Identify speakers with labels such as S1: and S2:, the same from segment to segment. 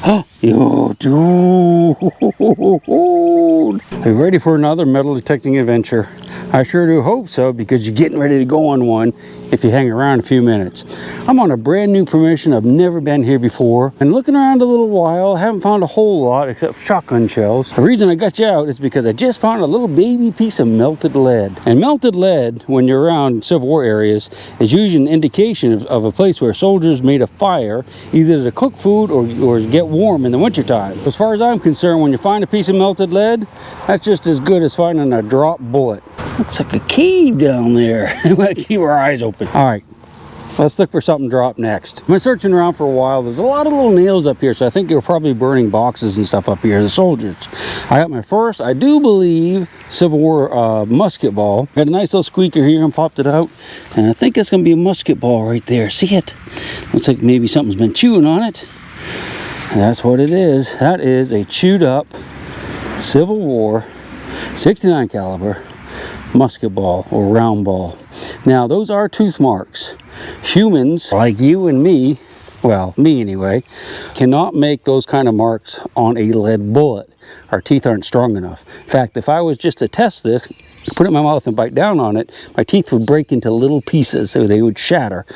S1: Yo, dude. Are you ready for another metal detecting adventure? I sure do hope so, because you're getting ready to go on one if you hang around a few minutes. I'm on a brand new permission. I've never been here before, and looking around a little while, haven't found a whole lot except shotgun shells. The reason I got you out is because I just found a little baby piece of melted lead. And melted lead, when you're around Civil War areas, is usually an indication of a place where soldiers made a fire, either to cook food or get warm in the wintertime. As far as I'm concerned, when you find a piece of melted lead, that's just as good as finding a drop bullet. Looks like a cave down there. Keep our eyes open. All right, let's look for something drop next. I've been searching around for a while. There's a lot of little nails up here, so I think they were probably burning boxes and stuff up here, the soldiers. I got my first, I do believe, Civil War musket ball. Got a nice little squeaker here and popped it out. And I think it's going to be a musket ball right there. See it? Looks like maybe something's been chewing on it. And that's what it is. That is a chewed up Civil War 69 caliber musket ball or round ball. Now those are tooth marks. Humans like you and me, well, me anyway, cannot make those kind of marks on a lead bullet. Our teeth aren't strong enough. In fact, if I was just to test this, put it in my mouth and bite down on it, my teeth would break into little pieces, so they would shatter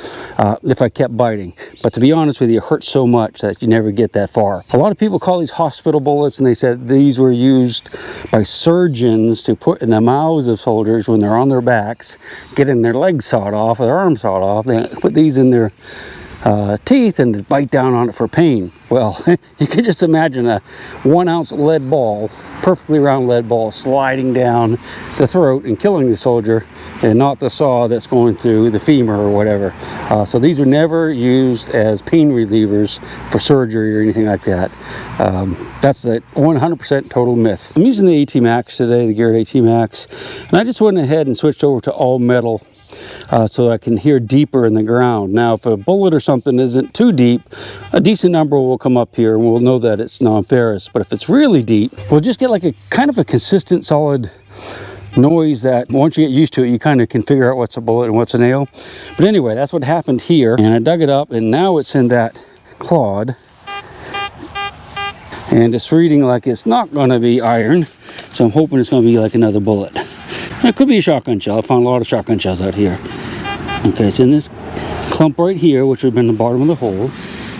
S1: if I kept biting. But to be honest with you, it hurts so much that you never get that far. A lot of people call these hospital bullets, and they said these were used by surgeons to put in the mouths of soldiers when they're on their backs, getting their legs sawed off, or their arms sawed off. They put these in their teeth and bite down on it for pain. Well, you can just imagine a 1 ounce lead ball, perfectly round lead ball, sliding down the throat and killing the soldier, and not the saw that's going through the femur or whatever. So these were never used as pain relievers for surgery or anything like that. That's a 100% total myth. I'm using the AT Max today, the Garrett AT Max, and I just went ahead and switched over to all metal. So I can hear deeper in the ground. Now, if a bullet or something isn't too deep, a decent number will come up here and we'll know that it's non-ferrous. But if it's really deep, we'll just get like a kind of a consistent, solid noise that once you get used to it, you kind of can figure out what's a bullet and what's a nail. But anyway, that's what happened here. And I dug it up, and now it's in that clod. And it's reading like it's not going to be iron. So I'm hoping it's going to be like another bullet. It could be a shotgun shell. I found a lot of shotgun shells out here. Okay, it's in this clump right here, which would have been the bottom of the hole.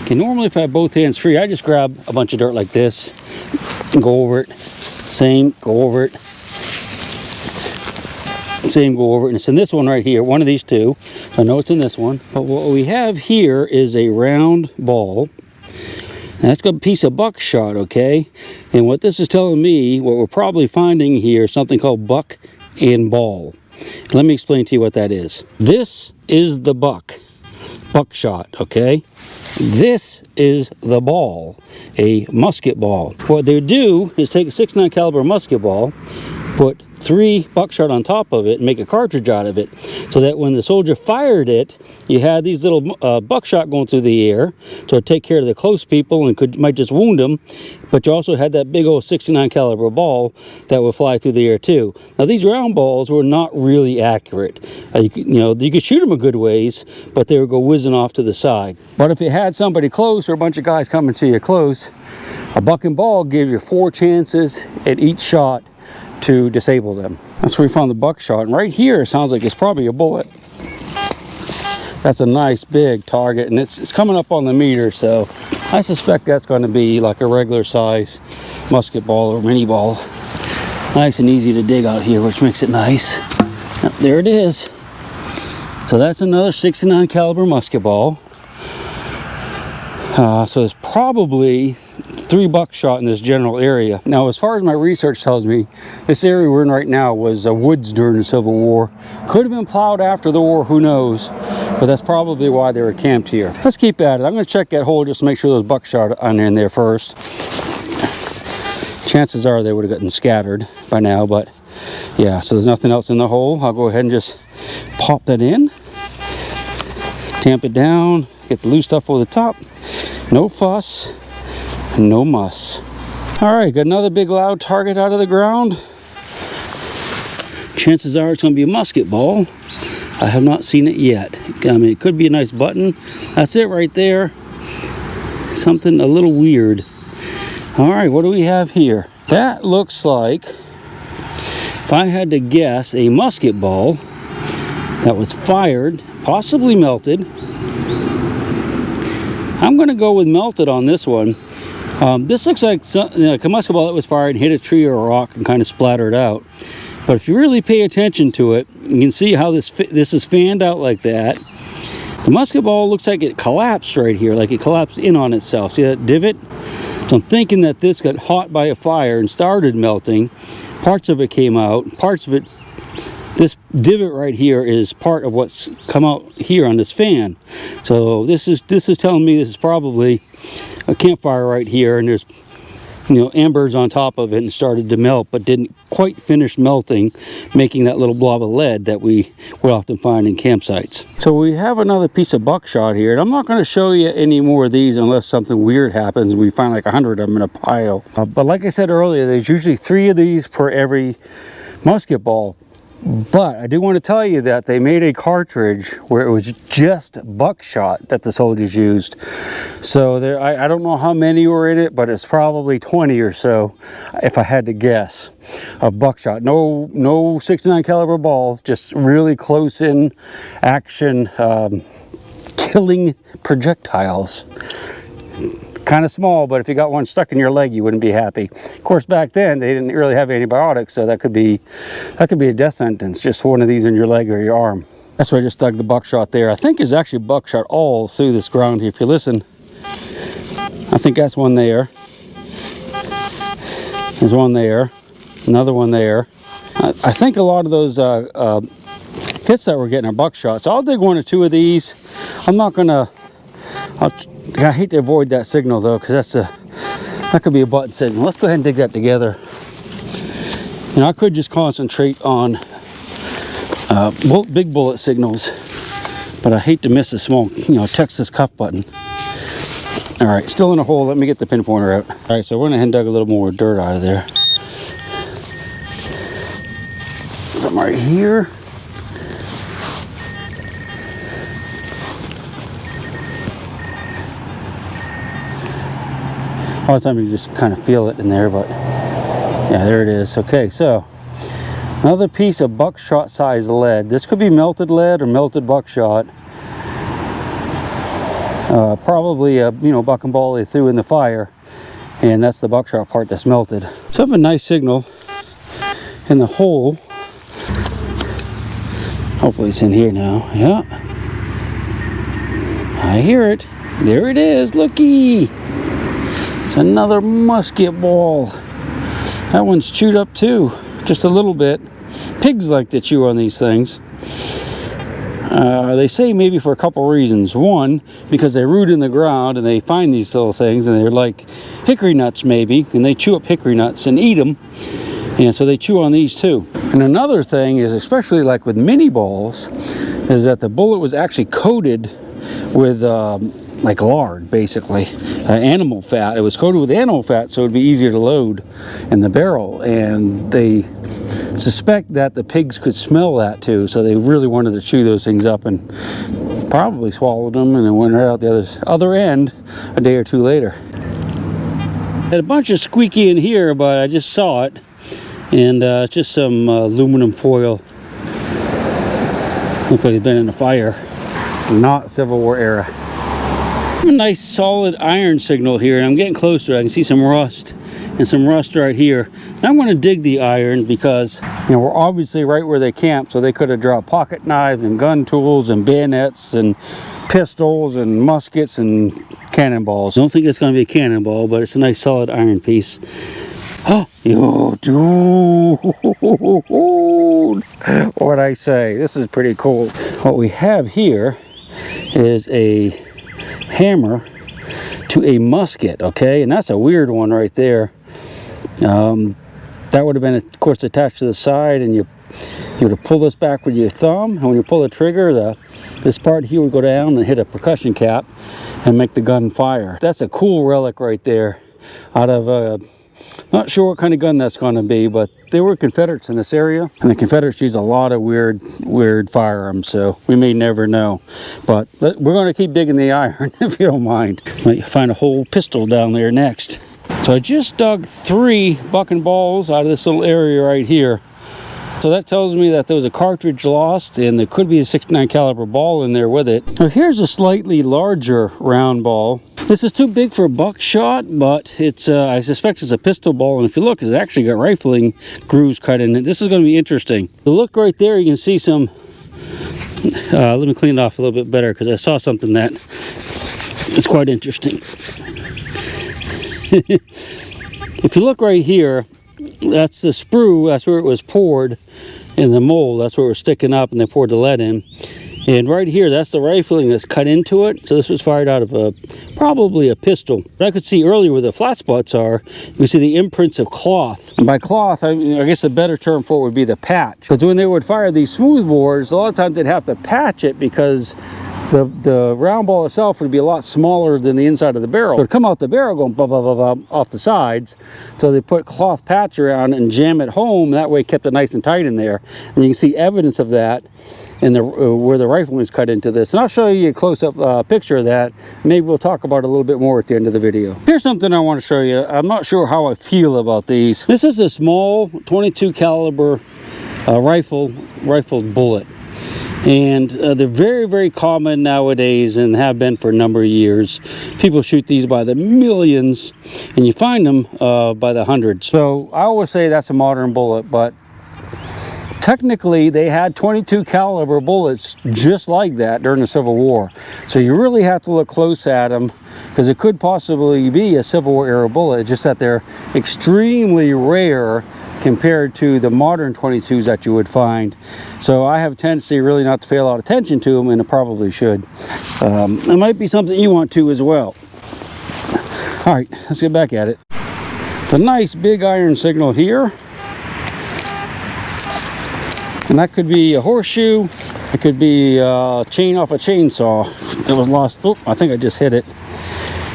S1: Okay, normally if I have both hands free, I just grab a bunch of dirt like this and go over it. Same, go over it. Same, go over it. And it's in this one right here, one of these two. I know it's in this one. But what we have here is a round ball. And that's got a piece of buckshot, okay? And what this is telling me, what we're probably finding here is something called buck and ball. Let me explain to you what that is. This is the buckshot, okay? This is the ball, a musket ball. What they do is take a 69 caliber musket ball, put 3 buckshot on top of it, and make a cartridge out of it, so that when the soldier fired it, you had these little buckshot going through the air to take care of the close people and might just wound them. But you also had that big old 69 caliber ball that would fly through the air too. Now these round balls were not really accurate. You could shoot them a good ways, but they would go whizzing off to the side. But if you had somebody close or a bunch of guys coming to you close, a buck and ball gave you 4 chances at each shot to disable them. That's where we found the buckshot. And right here, it sounds like it's probably a bullet. That's a nice big target, and it's coming up on the meter, so I suspect that's going to be like a regular size musket ball or mini ball. Nice and easy to dig out here, which makes it nice. Yep, there it is. So that's another 69 caliber musket ball. So there's probably 3 buckshot in this general area. Now, as far as my research tells me, this area we're in right now was woods during the Civil War. Could have been plowed after the war, who knows? But that's probably why they were camped here. Let's keep at it. I'm going to check that hole just to make sure those buckshot are in there first. Chances are they would have gotten scattered by now, but yeah, so there's nothing else in the hole. I'll go ahead and just pop that in, tamp it down, get the loose stuff over the top. No fuss, no muss. All right, got another big loud target out of the ground. Chances are it's going to be a musket ball. I have not seen it yet. I mean, it could be a nice button. That's it right there. Something a little weird. All right, what do we have here? That looks like, if I had to guess, a musket ball that was fired, possibly melted. I'm going to go with melted on this one. This looks like a musket ball that was fired and hit a tree or a rock and kind of splattered out. But if you really pay attention to it, you can see how this is fanned out like that. The musket ball looks like it collapsed right here, like it collapsed in on itself. See that divot? So I'm thinking that this got hot by a fire and started melting. Parts of it came out. Parts of it, this divot right here is part of what's come out here on this fan. So this is telling me this is probably a campfire right here, and there's, you know, embers on top of it and started to melt, but didn't quite finish melting, making that little blob of lead that we would often find in campsites. So we have another piece of buckshot here, and I'm not going to show you any more of these unless something weird happens and we find like 100 of them in a pile. But like I said earlier, there's usually 3 of these per every musket ball. But I do want to tell you that they made a cartridge where it was just buckshot that the soldiers used. So there, I don't know how many were in it, but it's probably 20 or so, if I had to guess, of buckshot. No 69 caliber balls, just really close in action, killing projectiles. Kind of small, but if you got one stuck in your leg, you wouldn't be happy. Of course, back then they didn't really have antibiotics, so that could be a death sentence, just one of these in your leg or your arm. That's why I just dug the buckshot there. I think there's actually buckshot all through this ground here. If you listen, I think that's one there. There's one there, another one there. I think a lot of those hits that we're getting are buckshot. So I'll dig 1 or 2 of these. I'm not gonna. I hate to avoid that signal though, because that could be a button signal. Let's go ahead and dig that together. And I could just concentrate on big bullet signals, but I hate to miss a small, Texas cuff button. All right, still in a hole. Let me get the pin pointer out. All right, so I went ahead and dug a little more dirt out of there. Something right here. A lot of times you just kind of feel it in there, but yeah, there it is. Okay, so another piece of buckshot sized lead. This could be melted lead or melted buckshot. Probably a buck and ball they threw in the fire, and that's the buckshot part that's melted. So I have a nice signal in the hole. Hopefully it's in here now. Yeah, I hear it. There it is. Looky. It's another musket ball. That one's chewed up too, just a little bit. Pigs like to chew on these things. They say maybe for a couple reasons. One, because they root in the ground and they find these little things and they're like hickory nuts maybe, and they chew up hickory nuts and eat them. And so they chew on these too. And another thing is, especially like with mini balls, is that the bullet was actually coated with like lard, basically, animal fat. It was coated with animal fat, so it'd be easier to load in the barrel. And they suspect that the pigs could smell that too, so they really wanted to chew those things up and probably swallowed them and then went right out the other end a day or 2 later. Had a bunch of squeaky in here, but I just saw it, and it's just some aluminum foil. Looks like it's been in a fire, not Civil War era. A nice solid iron signal here, and I'm getting closer. I can see some rust and some rust right here. And I want to dig the iron because we're obviously right where they camped, so they could have dropped pocket knives and gun tools and bayonets and pistols and muskets and cannonballs. I don't think it's going to be a cannonball, but it's a nice solid iron piece. Oh, yo, dude! What'd I say? This is pretty cool. What we have here is a hammer to a musket, okay, and that's a weird one right there. That would have been, of course, attached to the side, and you would have pulled this back with your thumb, and when you pull the trigger, this part here would go down and hit a percussion cap and make the gun fire. That's a cool relic right there, out of not sure what kind of gun that's going to be, but there were Confederates in this area, and the Confederates used a lot of weird firearms, so we may never know. But we're going to keep digging the iron if you don't mind. Might find a whole pistol down there next. So I just dug 3 buck and balls out of this little area right here. So that tells me that there was a cartridge lost, and there could be a 69 caliber ball in there with it. Now here's a slightly larger round ball. This is too big for a buckshot, but it's I suspect it's a pistol ball, and if you look, it's actually got rifling grooves cut in it. This is going to be interesting. So look right there, you can see some, let me clean it off a little bit better, because I saw something that is quite interesting. If you look right here, that's the sprue, that's where it was poured in the mold, that's where it was sticking up, and they poured the lead in. And right here, that's the rifling that's cut into it. So this was fired out of probably a pistol. I could see earlier where the flat spots are, you can see the imprints of cloth. And by cloth, I guess the better term for it would be the patch. Because when they would fire these smooth bores, a lot of times they'd have to patch it because the round ball itself would be a lot smaller than the inside of the barrel. It would come out the barrel going blah, blah, blah, blah, off the sides. So they put cloth patch around and jam it home. That way it kept it nice and tight in there. And you can see evidence of that in the where the rifling is cut into this. And I'll show you a close-up picture of that. Maybe we'll talk about it a little bit more at the end of the video. Here's something I want to show you. I'm not sure how I feel about these. This is a small 22 caliber rifled bullet. And they're very, very common nowadays and have been for a number of years. People shoot these by the millions, and you find them by the hundreds. So I always say that's a modern bullet, but technically they had 22 caliber bullets just like that during the Civil War. So you really have to look close at them, because it could possibly be a Civil War era bullet, just that they're extremely rare compared to the modern 22s that you would find. So I have a tendency really not to pay a lot of attention to them, and I probably should. It might be something you want to as well. All right, let's get back at it. It's a nice big iron signal here. And that could be a horseshoe. It could be a chain off a chainsaw that was lost. Oh, I think I just hit it.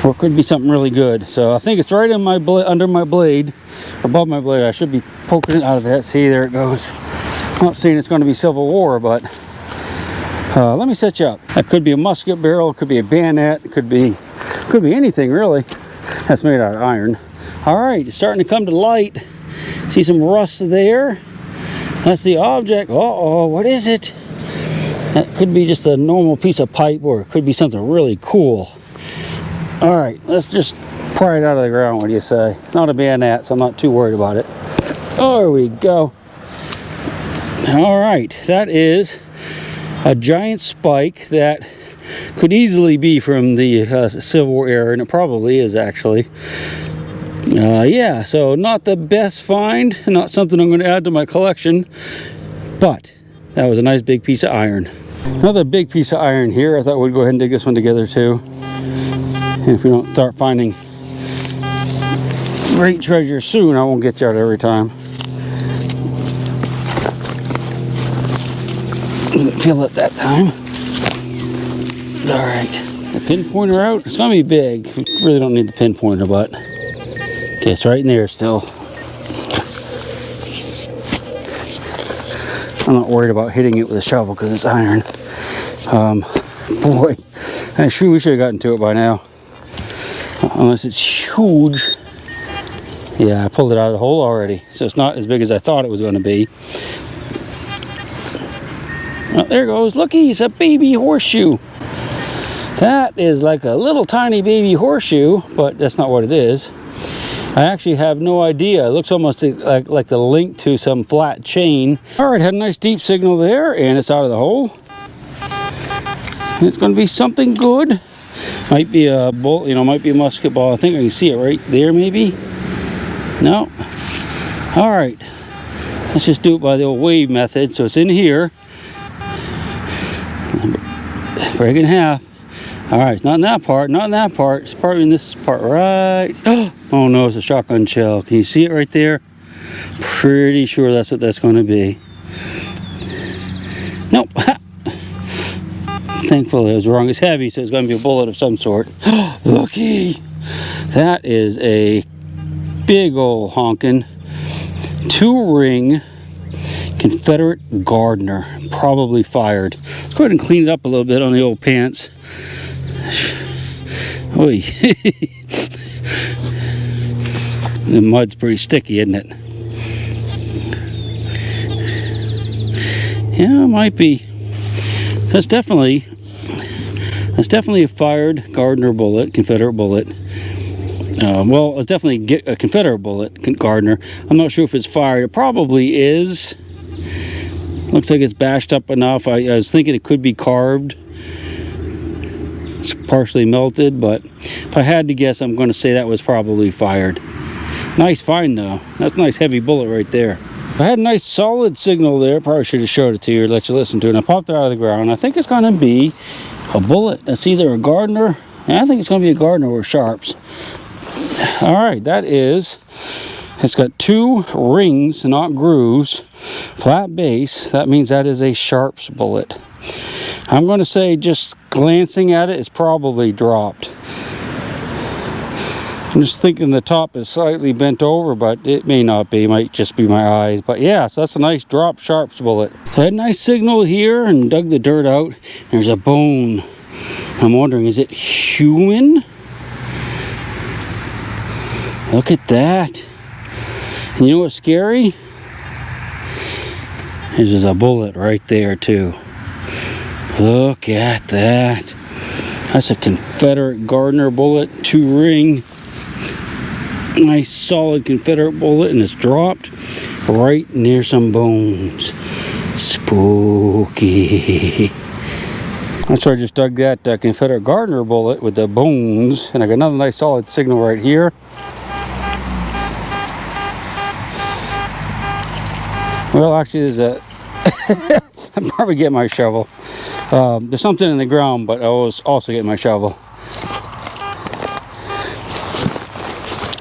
S1: Or it could be something really good. So I think it's right in my under my blade, above my blade. I should be poking it out of that. See, there it goes. I'm not saying it's going to be Civil War, but let me set you up. That could be a musket barrel. It could be a bayonet. It could be anything really. That's made out of iron. All right, it's starting to come to light. See some rust there. That's the object. Uh-oh, what is it? That could be just a normal piece of pipe, or it could be something really cool. All right, let's just pry it out of the ground. What do you say? It's not a bayonet, so I'm not too worried about it. Oh, there we go. All right, that is a giant spike that could easily be from the Civil War era, and it probably is actually. Yeah, so not the best find, not something I'm going to add to my collection, but that was a nice big piece of iron. Another big piece of iron here. I thought we'd go ahead and dig this one together too. And if we don't start finding great treasure soon, I won't get you out every time. Didn't feel it that time. All right, the pinpointer out. It's going to be big. We really don't need the pinpointer, but okay, it's right in there still. I'm not worried about hitting it with a shovel because it's iron. Boy, I'm sure we should have gotten to it by now. Unless it's huge. Yeah, I pulled it out of the hole already. So it's not as big as I thought it was going to be. Oh, there it goes. Looky, it's a baby horseshoe. That is like a little tiny baby horseshoe, but that's not what it is. I actually have no idea. It looks almost like the link to some flat chain. All right, had a nice deep signal there, and it's out of the hole. It's going to be something good. Might be a bolt, might be a musket ball. I think I can see it right there, maybe. No. All right. Let's just do it by the old wave method. So it's in here. Break it in half. All right, it's not in that part, not in that part. It's probably in this part, right? Oh no, it's a shotgun shell. Can you see it right there? Pretty sure that's what that's going to be. Nope. Thankfully, I was wrong. It's heavy, so it's going to be a bullet of some sort. Looky! That is a big old honkin' 2-ring Confederate Gardner, probably fired. Let's go ahead and clean it up a little bit on the old pants. The mud's pretty sticky, isn't it? Yeah, it might be. So that's definitely a fired Gardner bullet, Confederate bullet. Well, it's definitely a Confederate bullet, Gardner. I'm not sure if it's fired. It probably is. Looks like it's bashed up enough. I was thinking it could be carved. It's partially melted, but if I had to guess, I'm going to say that was probably fired. Nice find, though. That's a nice heavy bullet right there. I had a nice solid signal there. Probably should have showed it to you or let you listen to it. And I popped it out of the ground. I think it's going to be a bullet. That's either a Gardner. I think it's going to be a Gardner or Sharps. All right, that is. It's got 2 rings, not grooves. Flat base. That means that is a Sharps bullet. I'm going to say, just glancing at it, it's probably dropped. I'm just thinking the top is slightly bent over, but it may not be. It might just be my eyes. But yeah, so that's a nice drop Sharps bullet. So I had a nice signal here and dug the dirt out. There's a bone. I'm wondering, is it human? Look at that. And you know what's scary? There's just a bullet right there too. Look at that. That's a Confederate Gardner bullet, 2 ring. Nice solid Confederate bullet, and it's dropped right near some bones. Spooky. That's why I just dug that Confederate Gardner bullet with the bones, and I got another nice solid signal right here. Well, actually, there's a. I'm probably getting my shovel. There's something in the ground, but I was also getting my shovel.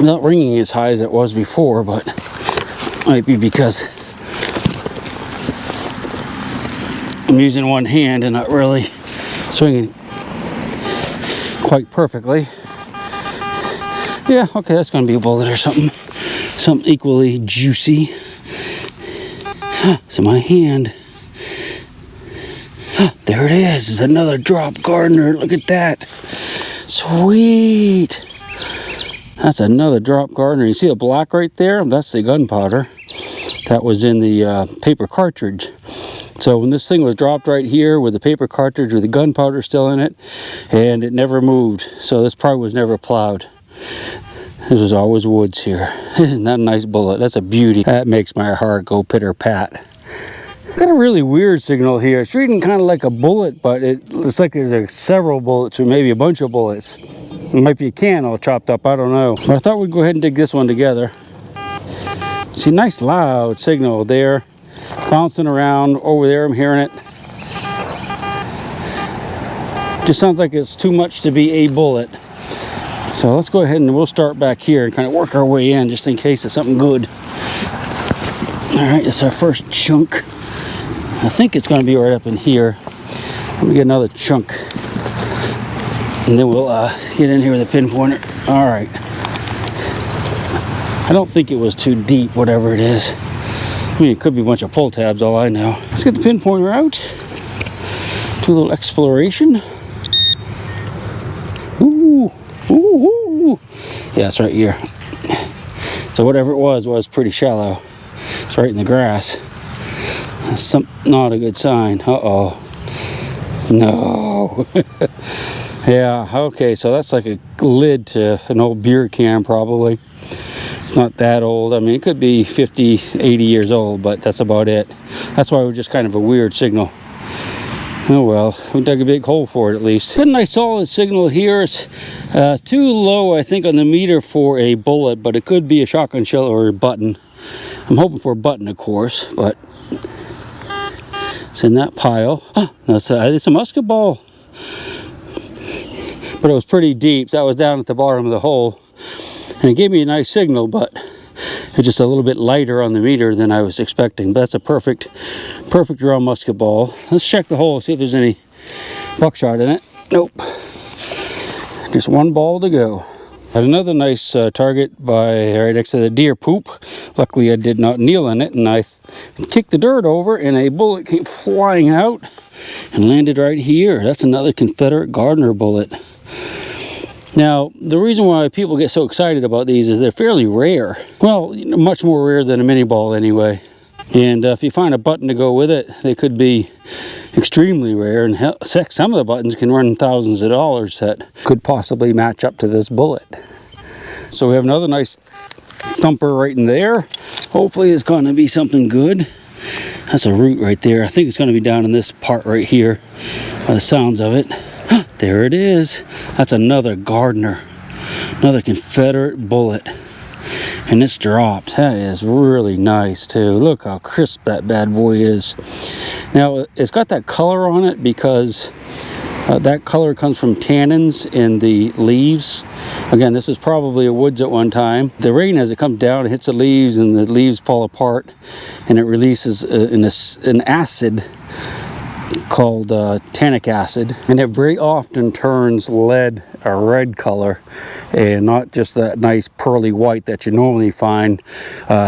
S1: Not ringing as high as it was before, but might be because I'm using one hand and not really swinging quite perfectly. Yeah, okay, that's going to be a bullet or something. Something equally juicy. It's in my hand. There it is. It's another drop Gardner. Look at that. Sweet. That's another drop Gardner. You see the black right there? That's the gunpowder that was in the paper cartridge. So when this thing was dropped right here with the paper cartridge with the gunpowder still in it, and it never moved. So this probably was never plowed. This was always woods here. Isn't that a nice bullet? That's a beauty. That makes my heart go pitter-pat. Got a really weird signal here. It's reading kind of like a bullet, but it looks like there's several bullets or maybe a bunch of bullets. It might be a can all chopped up. I don't know. But I thought we'd go ahead and dig this one together. See, nice loud signal there. It's bouncing around over there. I'm hearing it. Just sounds like it's too much to be a bullet. So let's go ahead and we'll start back here and kind of work our way in just in case it's something good. All right, it's our first chunk. I think it's going to be right up in here. Let me get another chunk. And then we'll get in here with a pinpointer. All right. I don't think it was too deep, whatever it is. I mean, it could be a bunch of pull tabs, all I know. Let's get the pinpointer out. Do a little exploration. Ooh, ooh, ooh. Yeah, it's right here. So whatever it was pretty shallow. It's right in the grass. That's not a good sign. Uh-oh. No. Yeah, okay, so that's like a lid to an old beer can probably. It's not that old. I mean, it could be 50, 80 years old, but that's about it. That's why it was just kind of a weird signal. Oh well, we dug a big hole for it at least. Got a nice solid signal here. It's too low, I think, on the meter for a bullet, but it could be a shotgun shell or a button. I'm hoping for a button, of course, but it's in that pile. Oh, it's a musket ball. But it was pretty deep. That was down at the bottom of the hole. And it gave me a nice signal, but it's just a little bit lighter on the meter than I was expecting. But that's a perfect round musket ball. Let's check the hole, see if there's any buckshot in it. Nope. Just one ball to go. Had another nice target right next to the deer poop. Luckily I did not kneel in it, and I kicked the dirt over and a bullet came flying out and landed right here. That's another Confederate Gardner bullet. Now, the reason why people get so excited about these is they're fairly rare. Well, much more rare than a mini ball anyway. And if you find a button to go with it, they could be extremely rare. And hell, some of the buttons can run thousands of dollars that could possibly match up to this bullet. So we have another nice thumper right in there. Hopefully it's going to be something good. That's a root right there. I think it's going to be down in this part right here by the sounds of it. There it is. That's another Gardner, another Confederate bullet, and it's dropped. That is really nice too. Look how crisp that bad boy is. Now it's got that color on it because that color comes from tannins in the leaves. Again, this was probably a woods at one time. The rain, as it comes down, it hits the leaves and the leaves fall apart, and it releases an acid called tannic acid, and it very often turns lead a red color and not just that nice pearly white that you normally find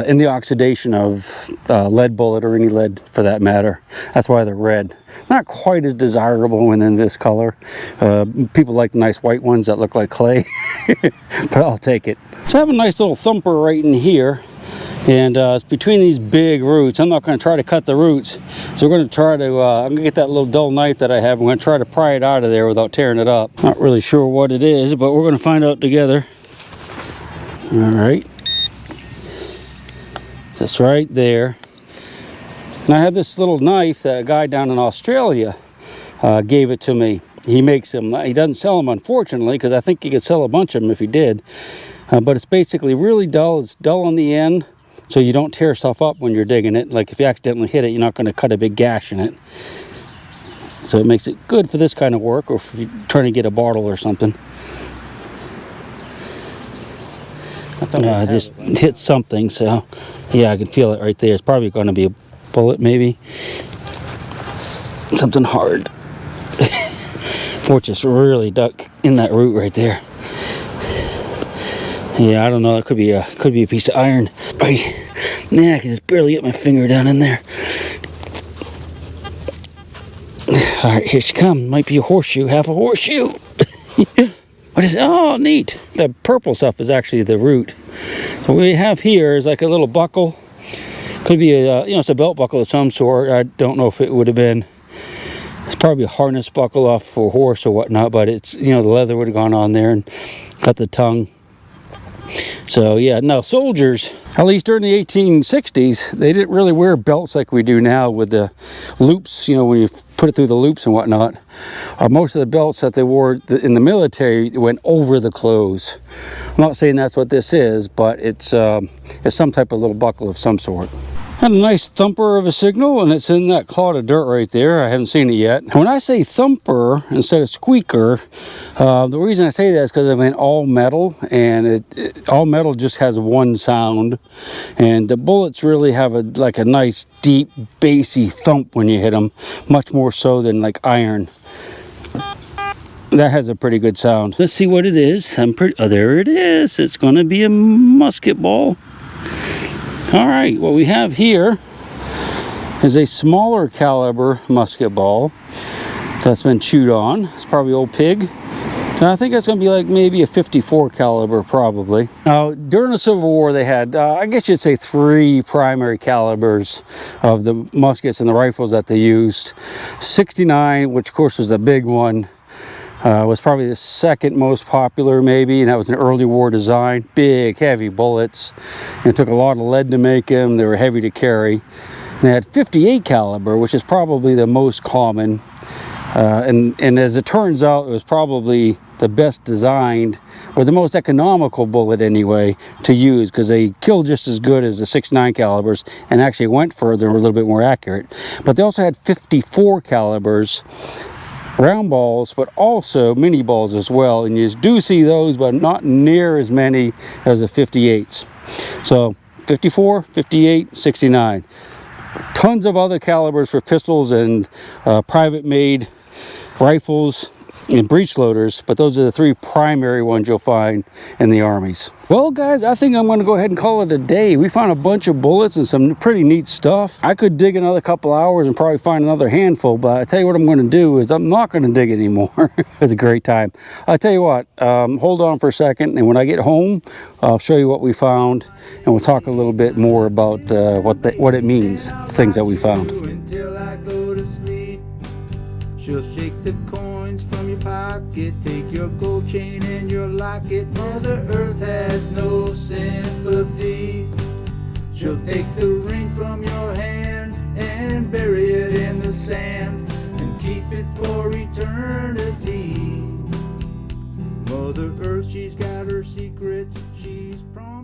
S1: in the oxidation of lead bullet, or any lead for that matter. That's why they're red. Not quite as desirable when in this color. People like the nice white ones that look like clay, but I'll take it. So I have a nice little thumper right in here. And it's between these big roots. I'm not going to try to cut the roots. So we're going to try to, I'm going to get that little dull knife that I have. I'm going to try to pry it out of there without tearing it up. Not really sure what it is, but we're going to find out together. All right. That's right there. And I have this little knife that a guy down in Australia gave it to me. He makes them. He doesn't sell them, unfortunately, because I think he could sell a bunch of them if he did. But it's basically really dull. It's dull on the end, so you don't tear stuff up when you're digging it. Like if you accidentally hit it, you're not going to cut a big gash in it. So it makes it good for this kind of work, or if you're trying to get a bottle or something. I just hit something, so yeah, I can feel it right there. It's probably going to be a bullet, maybe. Something hard. Fortune just really duck in that root right there. Yeah, I don't know. That could be a piece of iron. Man, I can just barely get my finger down in there. All right, here she comes. Might be a horseshoe, half a horseshoe. What is it? Oh, neat. The purple stuff is actually the root. So what we have here is like a little buckle. Could be a, it's a belt buckle of some sort. I don't know if it would have been. It's probably a harness buckle off for a horse or whatnot, but it's, the leather would have gone on there and cut the tongue. So yeah, no, soldiers, at least during the 1860s, they didn't really wear belts like we do now with the loops, when you put it through the loops and whatnot. Most of the belts that they wore in the military went over the clothes. I'm not saying that's what this is, but it's some type of little buckle of some sort. Had a nice thumper of a signal, and it's in that clod of dirt right there. I haven't seen it yet. When I say thumper instead of squeaker, the reason I say that is because I mean all metal, and all metal just has one sound, and the bullets really have a nice deep bassy thump when you hit them, much more so than like iron. That has a pretty good sound. Let's see what it is. Oh, there it is. It's going to be a musket ball. All right, what we have here is a smaller caliber musket ball that's been chewed on. It's probably old pig. So I think that's going to be like maybe a 54 caliber probably. Now, during the Civil War, they had, I guess you'd say, 3 primary calibers of the muskets and the rifles that they used. 69, which of course was the big one, was probably the second most popular maybe, and that was an early war design. Big, heavy bullets. And it took a lot of lead to make them. They were heavy to carry. And they had 58 caliber, which is probably the most common. And as it turns out, it was probably the best designed, or the most economical bullet anyway, to use, because they kill just as good as the 69 calibers and actually went further and were a little bit more accurate. But they also had 54 calibers, round balls, but also mini balls as well, and you do see those, but not near as many as the 58s. So 54, 58, 69. Tons of other calibers for pistols and private made rifles. and breech loaders, but those are the 3 primary ones you'll find in the armies. Well, guys, I think I'm going to go ahead and call it a day. We found a bunch of bullets and some pretty neat stuff. I could dig another couple hours and probably find another handful, but I tell you what I'm going to do is I'm not going to dig anymore. It's a great time. I'll tell you what, hold on for a second, and when I get home, I'll show you what we found, and we'll talk a little bit more about what it means, things that we found.
S2: Until I go to sleep, she'll shake the coins from your pocket, take your gold chain and your locket. Mother Earth has no sympathy. She'll take the ring from your hand and bury it in the sand and keep it for eternity. Mother Earth, she's got her secrets, she's promised.